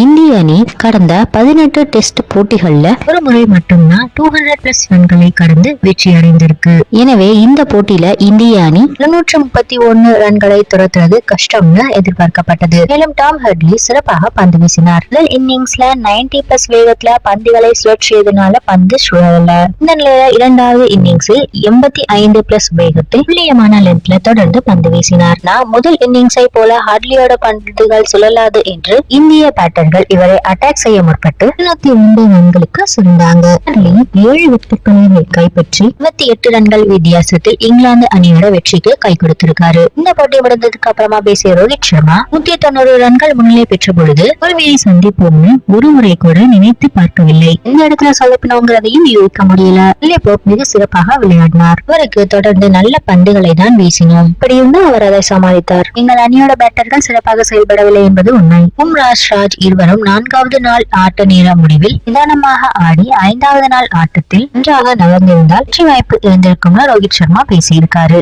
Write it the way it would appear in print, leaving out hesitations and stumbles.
இந்திய அணி கடந்த 18 டெஸ்ட் போட்டிகள்ல ஒரு முறை மட்டும்தான் 200+ ரன்களை கடந்து வெற்றி அடைந்திருக்கு. எனவே இந்த போட்டியில இந்திய அணி 231 ரன்களை துரத்துறது கஷ்டம்னு எதிர்பார்க்கப்பட்டது. மேலும் டாம் ஹெட்லி சிறப்பாக பந்து வீசினார். முதல் இன்னிங்ஸ்ல 90+ வேகத்துல பந்துகளை சுழற்றியதுனால பந்து சுழலல. இந்த நிலையில இரண்டாவது இன்னிங்ஸில் 85+ வேகத்தில் துல்லியமான லென்த்ல தொடர்ந்து பந்து வீசினார். முதல் இன்னிங்ஸை போல ஹாட்லியோட பந்துகள் சுழலாது என்று இந்திய பேட்டர்கள் இவரை அட்டாக் செய்ய முற்பட்டு 209 ரன்களுக்கு சுருண்டாங்க. 7 விக்கெட்டுகளை கைப்பற்றி 28 ரன்கள் வித்தியாசத்தில் இங்கிலாந்து அணியோட வெற்றிக்கு கை கொடுத்திருக்காரு. இந்த போட்டி முடிந்ததுக்கு அப்புறமா பேசிய ரோஹித் சர்மா 190 ரன்கள் முன்னிலை பெற்ற பொழுது தோல்வியை சந்திப்போம்னு ஒரு முறை கூட நினைத்து பார்க்கவில்லை. இந்த இடத்துல சொதப்பினோங்கிறதையும் யூகிக்க முடியல. போப் மிக சிறப்பாக விளையாடினார். அவருக்கு தொடர்ந்து நல்ல பந்துகளை தான் வீசினோம். இப்படியும் அவர் அதை சமாளித்தார். எங்கள் அணியோட பேட்டர்கள் சிறப்பாக செயல்படவில்லை என்பது உண்மை. பும்ரா, சிராஜ் இருவரும் 4வது நாள் ஆட்ட நேர முடிவில் நிதானமாக ஆடி 5வது நாள் ஆட்டத்தில் நன்றாக நகர்ந்திருந்தால் வெற்றி வாய்ப்பு இருந்திருக்கும்னு ரோஹித் சர்மா பேசியிருக்காரு.